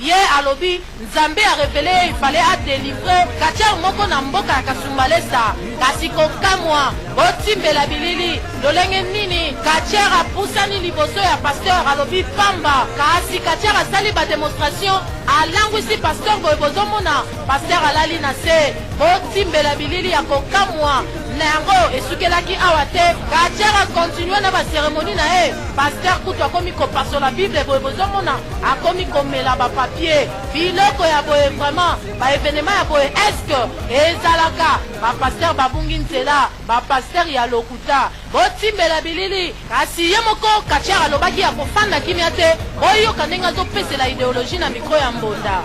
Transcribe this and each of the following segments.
Ye alobi Nzambe a révélé il fallait à délivrer katia moko na mboka ya Kasumbalesa kasi kokamwa botimbela bilili lolenge nini katia apusani liboso ya pasteur alobi pamba kasi katia asali ba démonstration alangwisi pasteur bozo mona pasteur alali na se botimbela bilili ya kokamwa nango esukelaki awate katia continue na ba cérémonie na e pasteur kutu akomi kopasola bible bozo mona akomi komela ba papier biloko ya boye vraiment ba événement ya boye est-ce que ezalaka ba pasteur babungi nzela ba pasteur ya lokuta botimbela bilili kasi ye moko katia alobaki ya kofanda kimia te oyoka ndenge azopesela idéologie na mikro ya mbonda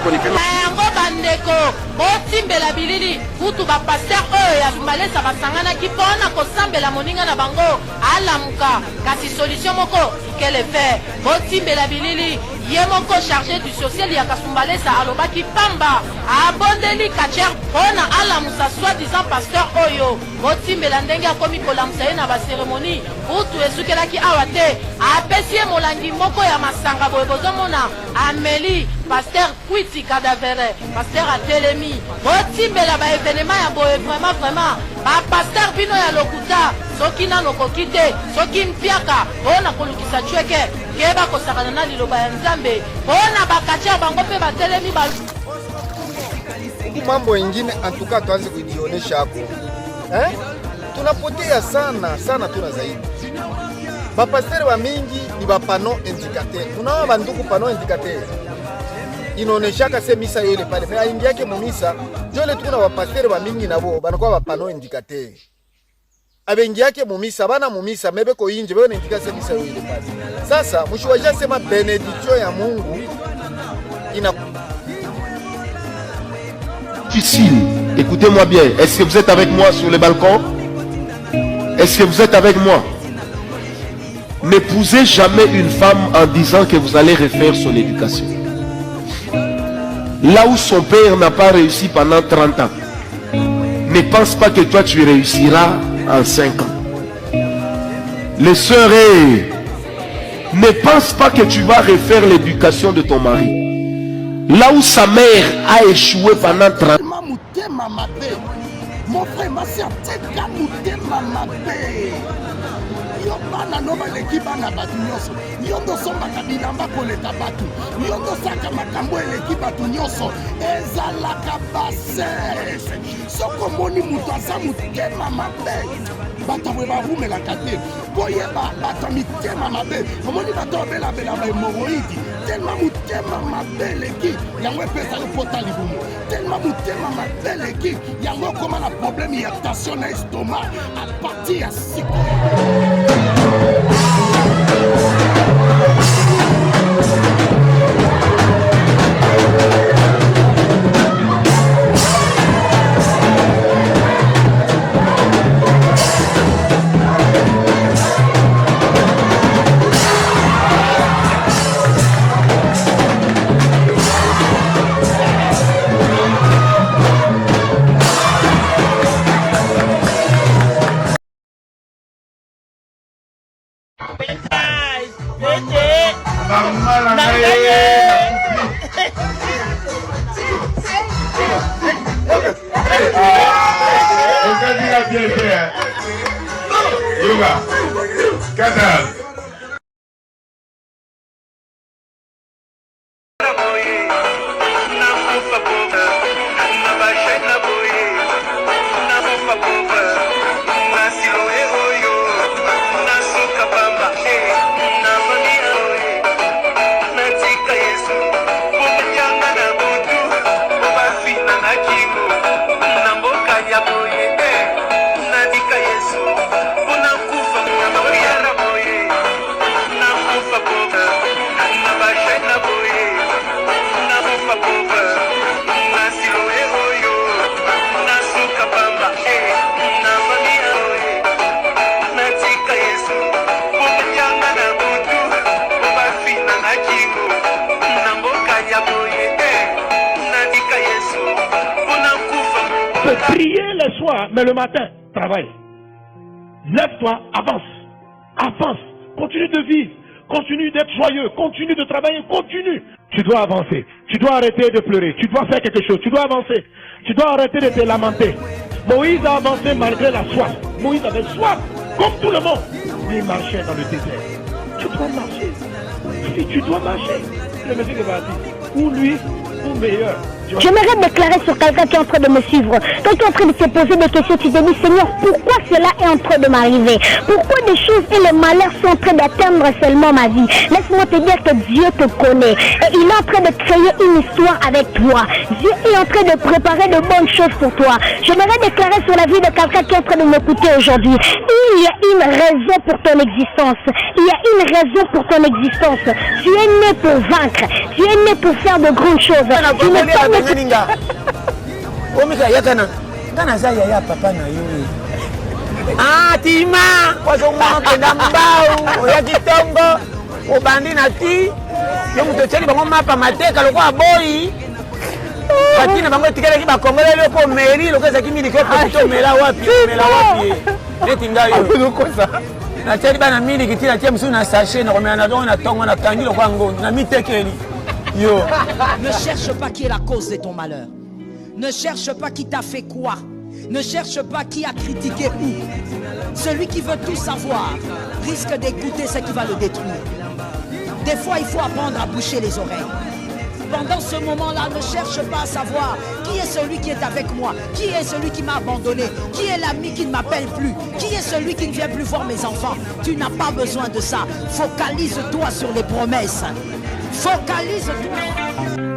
yango bandeko botimbela bilili kutu ba pasteur oyo ya Kasumbalesa basanganaki mpona kosambela moninga na bango alamuka kasi solution moko kele fe botimbela bilili ye moko chargé du social ya Kasumbalesa alobaki pamba abondeli katia mpona alamusa soi-disant pasteur oyo botimbela ndenge akomi kolamusa ye na bacérémonie kutu esukelaki awa te apesi ye molangi moko ya masanga boye bozomona ameli pasteur kwiti kadavere pasteur atelemi botimbela ba événement ya boye vraiment ba pasteur bino ya lokuta soki nano koki te soki mpiaka mpona kolukisa chweke keba kosakana na liloba ya Nzambe mpona bakatia bango mpe batelemi mambo ingine antuka tuanze kujionesha hapo tunapotea sana tuna zaidi bapasteri wa mingi ni bapano indicateur tunawa banduku pano indicateur inaoneshaka se misa yele pale me aingi yake mumisa jole tukuna bapasteri wa mingi nabo banakuwa bapano indicateur abengi yake mumisa bana mumisa mebeko inje bana indika se misa yele pale sasa mshiwaja sema benediction ya Mungu ina difficile. Écoutez-moi bien. Est-ce que vous êtes avec moi sur le balcon? Est-ce que vous êtes avec moi? N'épousez jamais une femme en disant que vous allez refaire son éducation. Là où son père n'a pas réussi pendant 30 ans, ne pense pas que toi tu réussiras en 5 ans. Les sœurs, Ne pense pas que tu vas refaire l'éducation de ton mari. Là où sa mère a échoué pendant 30 ans. Mon frère, ma soeur, tika mutema mabe. Yo bana noma l'équipe bana batu nyoso. Yo ndo sombaka bilamba koleta batu. Yo ndo saka makambo l'équipe batu nyoso. Ezalaka basse. Soko moni mutu aza mutema mabe. Bato bwe barumelaka te. Boyeba bato mitema mabe. Omoni bato obelabela bahemoroidi. Tellement mutema mabe leki. Yango epesa yo pota libumu. Tellement mutema mabe leki. Yango koma na problème ya tension na estomac. A partir ya siko. Yoga, Canal. Prier le soir, mais le matin, travaille. Lève-toi, avance. Avance. Continue de vivre. Continue d'être joyeux. Continue de travailler. Continue. Tu dois avancer. Tu dois arrêter de pleurer. Tu dois faire quelque chose. Tu dois avancer. Tu dois arrêter de te lamenter. Moïse a avancé malgré la soif. Moïse avait soif, comme tout le monde. Mais il marchait dans le désert. Tu dois marcher. Si tu dois marcher, le monsieur qui va dire, ou lui, ou meilleur. J'aimerais déclarer sur quelqu'un qui est en train de me suivre. Quand tu es en train de se poser des questions, tu te dis, Seigneur, pourquoi cela est en train de m'arriver? Pourquoi des choses et les malheurs sont en train d'atteindre seulement ma vie? Laisse-moi te dire que Dieu te connaît. Et il est en train de créer une histoire avec toi. Dieu est en train de préparer de bonnes choses pour toi. J'aimerais déclarer sur la vie de quelqu'un qui est en train de m'écouter aujourd'hui. Il y a une raison pour ton existence. Il y a une raison pour ton existence. Tu es né pour vaincre. Tu es né pour faire de grandes choses. Tu ne peux Ninga. Omika yakana. Kana za ya papa na yule. Ah tima, kwa zomwa kenda mbao, ya kitongo, obandi na ti. Yo mutoteli bango mapa mateka lokwa boy. Batina bango tikele ki bakongole loko meri lokeza kimi dikepo to mela wapi, mela wapi. Etinga yo. Lokosa. Na teli bana mili kitila tia msu na sachet na komena na dongo na tongo na kangi lokwa ngo na mitekeli. Yo. Ne cherche pas qui est la cause de ton malheur. Ne cherche pas qui t'a fait quoi. Ne cherche pas qui a critiqué où. Celui qui veut tout savoir risque d'écouter ce qui va le détruire. Des fois, il faut apprendre à boucher les oreilles. Pendant ce moment-là, ne cherche pas à savoir qui est celui qui est avec moi, qui est celui qui m'a abandonné, qui est l'ami qui ne m'appelle plus, qui est celui qui ne vient plus voir mes enfants. Tu n'as pas besoin de ça. Focalise-toi sur les promesses. Focalise-toi.